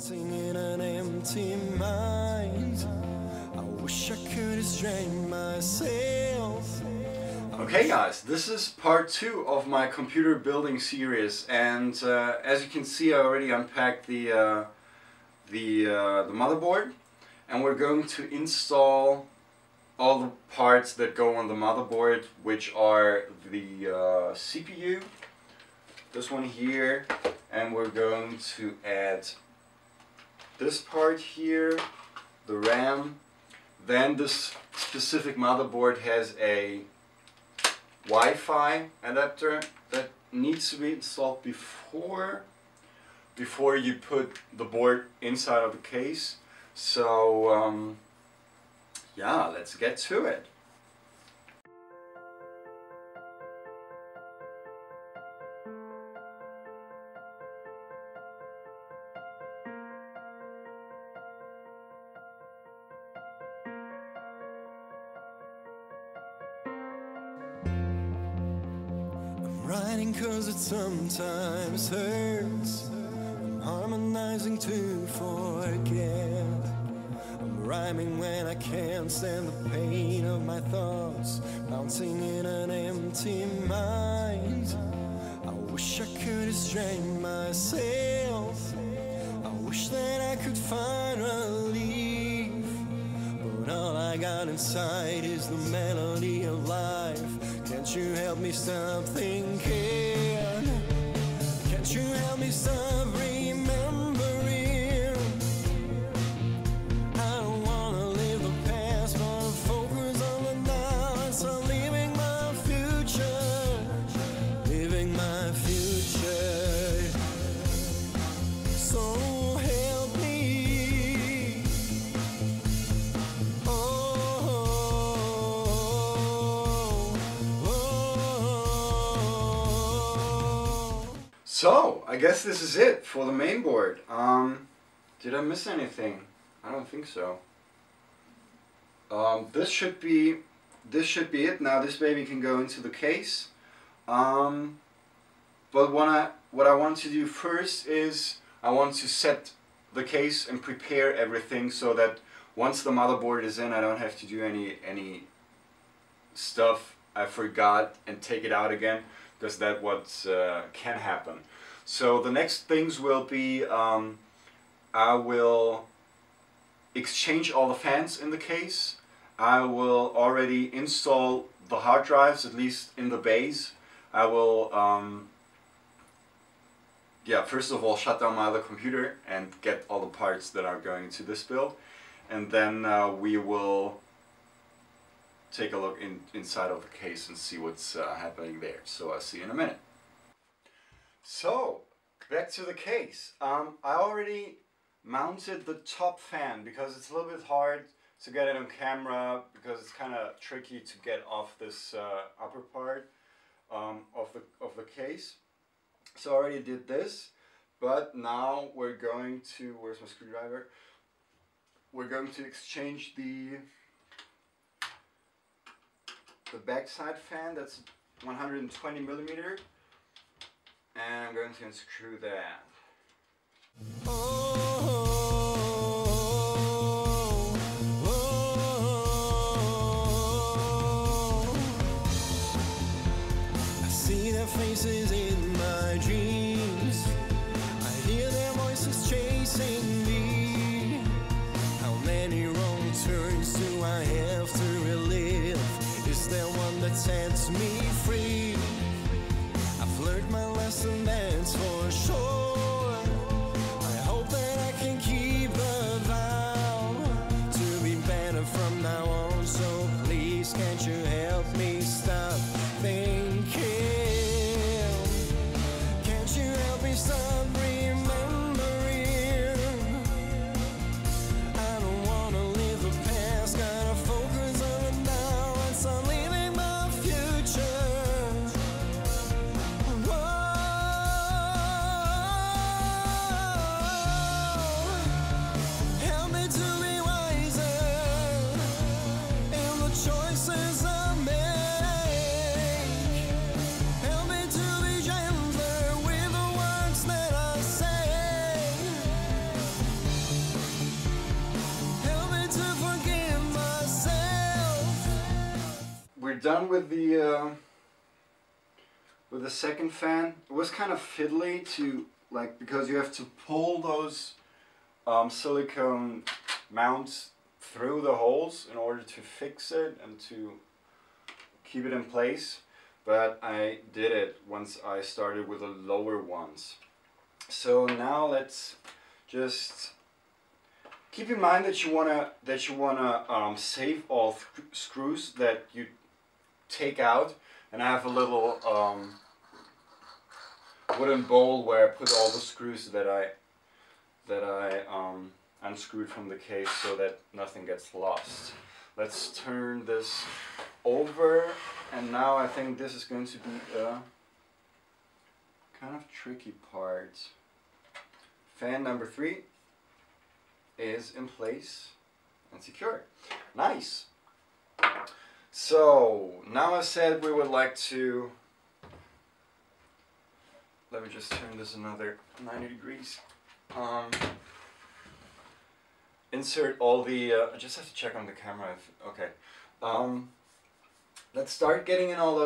Bouncing in an empty mind. I wish I could restrain myself. Okay guys, this is part 2 of my computer building series, and as you can see I already unpacked the motherboard, and we're going to install all the parts that go on the motherboard, which are the CPU, this one here, and we're going to add this part here, the RAM. Then this specific motherboard has a Wi-Fi adapter that needs to be installed before you put the board inside of the case. So yeah, let's get to it. Writing cause it sometimes hurts. I'm harmonizing to forget. I'm rhyming when I can't stand the pain of my thoughts. Bouncing in an empty mind. I wish I could restrain myself. I wish that I could find relief. But all I got inside is the melody of life. Can't you help me stop thinking? Can't you help me stop remembering? I don't wanna live the past, but focus on the now and start living my future. Living my future. So help me. So, I guess this is it for the main board. Did I miss anything? I don't think so. This should be it. Now this baby can go into the case. But what I want to do first is I want to set the case and prepare everything so that once the motherboard is in, I don't have to do any stuff I forgot and take it out again, because that's what can happen. So the next things will be I will exchange all the fans in the case. I will already install the hard drives, at least in the base. I will yeah, first of all shut down my other computer and get all the parts that are going to this build, and then we will take a look inside of the case and see what's happening there. So I'll see you in a minute. So, back to the case. I already mounted the top fan because it's a little bit hard to get it on camera, because it's kind of tricky to get off this upper part of the case. So I already did this, but now we're going to, where's my screwdriver? We're going to exchange the backside fan. That's 120 millimeter, and I'm going to unscrew that. I see their faces in my dreams. I hear their voices chasing me. How many wrong turns do I have to relive? Is there one that sets me free? I've learned my lesson, that's for sure. I hope that done with the second fan. It was kind of fiddly to, like, because you have to pull those silicone mounts through the holes in order to fix it and to keep it in place. But I did it once I started with the lower ones. So now let's just keep in mind that you wanna save all screws that you take out. And I have a little wooden bowl where I put all the screws that I unscrewed from the case so that nothing gets lost. Let's turn this over, and now I think this is going to be a kind of tricky part. Fan number 3 is in place and secure. Nice! So, now I said we would like to, let me just turn this another 90 degrees. Insert all the, I just have to check on the camera if, okay. Let's start getting in all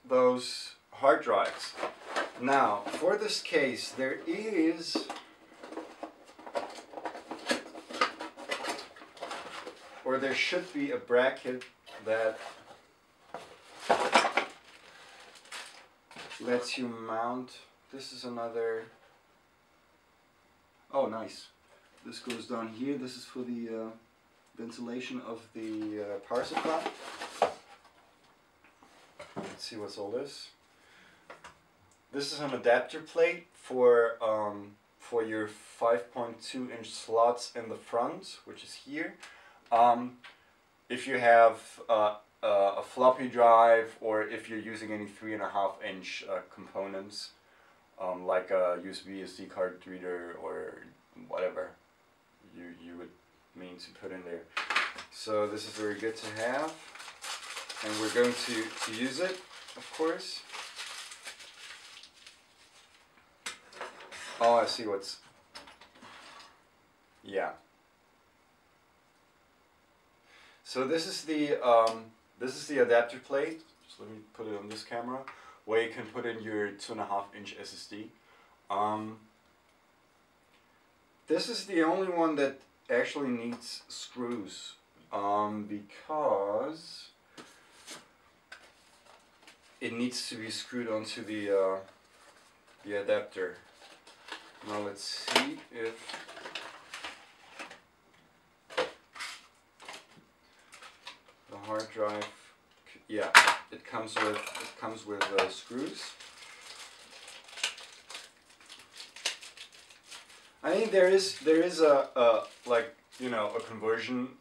those hard drives. Now, for this case, there is, or there should be a bracket that lets you mount. This is another, oh nice, this goes down here. This is for the ventilation of the power supply. Let's see what's all this. This is an adapter plate for your 5.2-inch slots in the front, which is here. If you have a floppy drive, or if you're using any 3.5-inch components, like a USB SD card reader or whatever you would mean to put in there. So this is very good to have, and we're going to use it, of course. Oh, I see what's, yeah. So this is the adapter plate. Just let me put it on this camera, where you can put in your 2.5-inch SSD. This is the only one that actually needs screws, because it needs to be screwed onto the adapter. Now let's see if the hard drive, yeah, it comes with screws. I think there is a like, you know, a conversion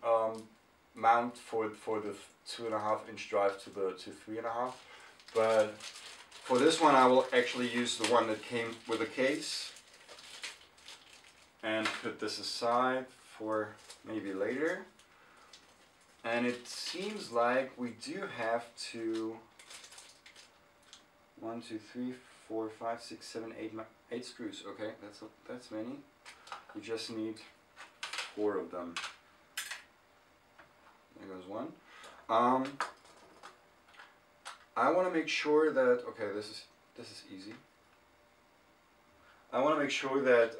mount for the 2.5-inch drive to 3.5, but for this one I will actually use the one that came with a case, and put this aside for maybe later. And it seems like we do have to 1, 2, 3, 4, 5, 6, 7, 8 screws. Okay, that's many. We just need 4 of them. There goes one. I want to make sure that, okay, this is easy. I want to make sure that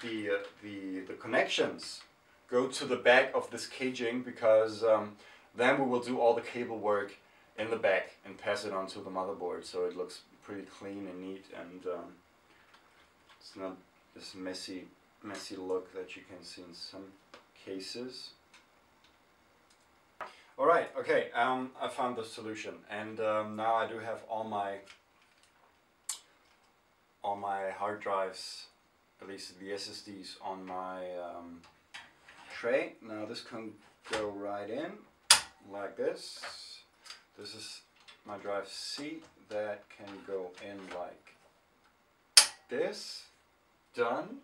the connections go to the back of this caging, because then we will do all the cable work in the back and pass it onto the motherboard, so it looks pretty clean and neat, and it's not this messy look that you can see in some cases. Alright, okay, I found the solution, and now I do have all my hard drives, at least the SSDs, on my tray. Now this can go right in like this. This is my drive C that can go in like this. Done.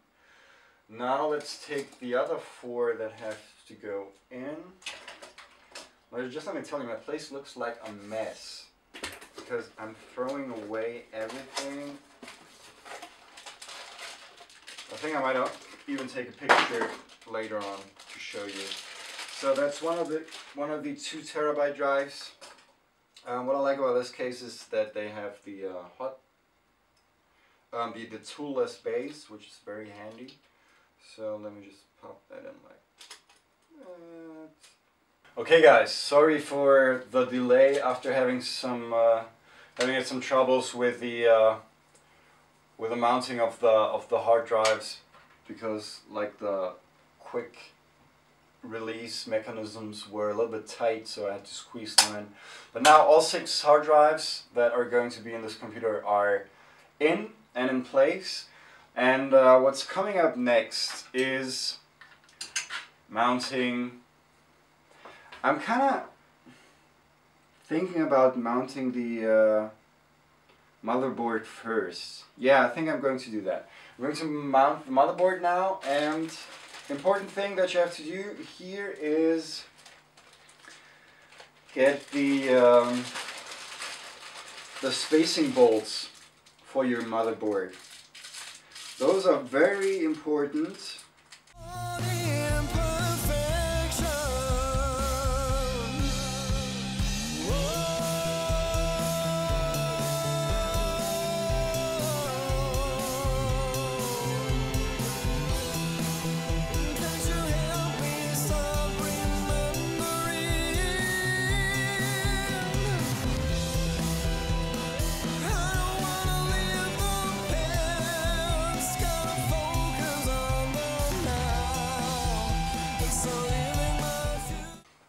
Now let's take the other 4 that have to go in. Just let me tell you, my place looks like a mess because I'm throwing away everything. I think I might even take a picture later on to show you. So that's one of the 2 terabyte drives. What I like about this case is that they have the the tool-less base, which is very handy. So let me just pop that in like that. Okay, guys, sorry for the delay after having had some troubles with the mounting of the hard drives, because like the quick release mechanisms were a little bit tight, so I had to squeeze them in. But now all 6 hard drives that are going to be in this computer are in and in place. And what's coming up next is mounting. I'm kind of thinking about mounting the motherboard first. Yeah, I think I'm going to do that. I'm going to mount the motherboard now, and the important thing that you have to do here is get the spacing bolts for your motherboard. Those are very important.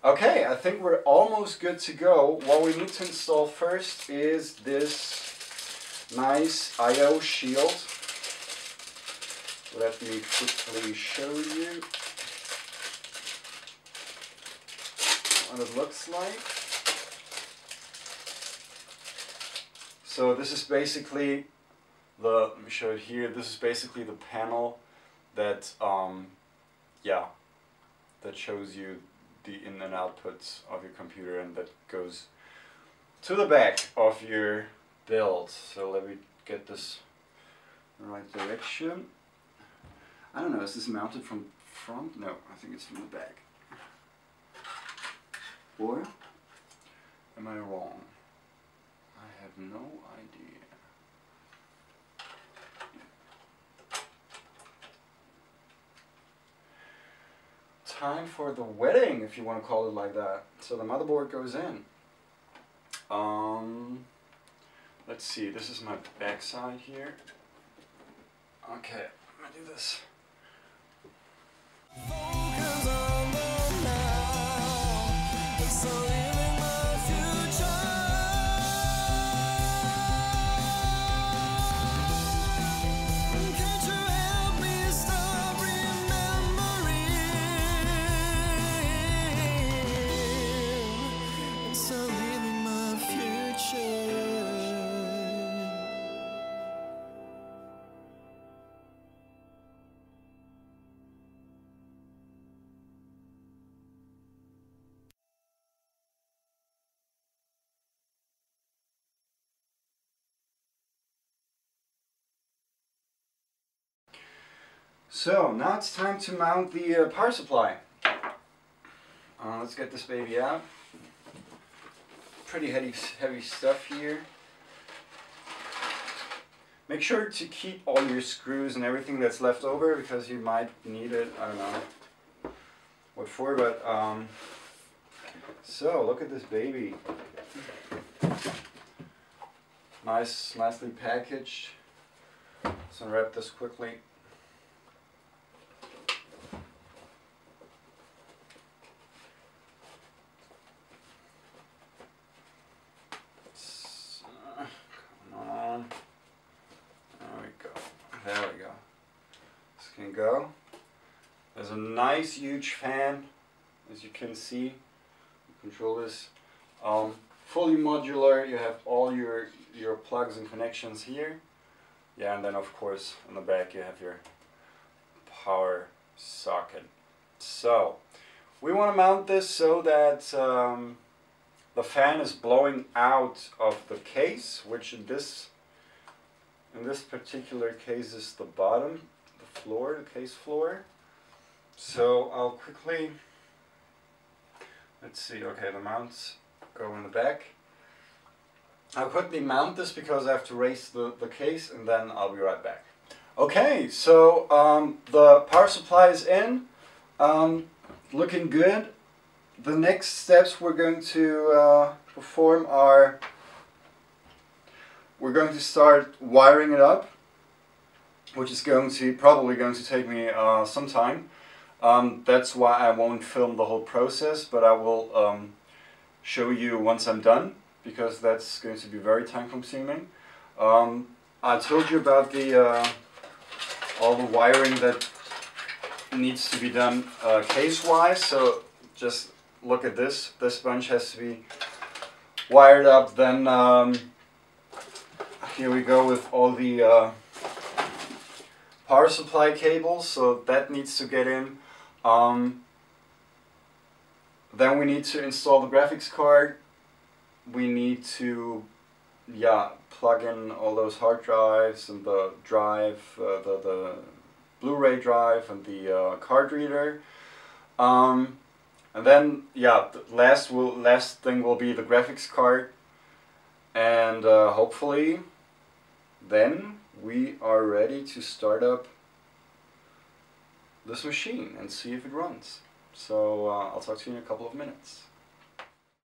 Okay, I think we're almost good to go. What we need to install first is this nice I/O shield. Let me quickly show you what it looks like. So this is basically let me show it here. This is basically the panel that that shows you the in and outputs of your computer, and that goes to the back of your build. So let me get this in the right direction. I don't know, is this mounted from front? No, I think it's from the back. Or am I wrong? I have no idea. Time for the wedding, if you want to call it like that. So the motherboard goes in. Let's see, this is my back side here. Okay, I'm gonna do this. So now it's time to mount the power supply. Let's get this baby out. Pretty heavy stuff here. Make sure to keep all your screws and everything that's left over, because you might need it. I don't know what for, but so look at this baby. Nicely packaged. Let's unwrap this quickly. There we go. This can go. There's a nice huge fan, as you can see. You control this. Fully modular. You have all your plugs and connections here. Yeah, and then of course on the back you have your power socket. So we want to mount this so that the fan is blowing out of the case, which in this particular case is the bottom, the floor, the case floor. So I'll quickly, let's see, okay, the mounts go in the back. I'll quickly mount this because I have to raise the case, and then I'll be right back. Okay, so the power supply is in, looking good. The next steps we're going to perform are, we're going to start wiring it up, which is probably going to take me some time. That's why I won't film the whole process, but I will show you once I'm done, because that's going to be very time consuming. I told you about all the wiring that needs to be done case-wise, so just look at this. This bunch has to be wired up. Then here we go with all the power supply cables, so that needs to get in. Then we need to install the graphics card. We need to plug in all those hard drives and the drive, the Blu-ray drive and the card reader. And then the last thing will be the graphics card, and hopefully then we are ready to start up this machine and see if it runs. So I'll talk to you in a couple of minutes.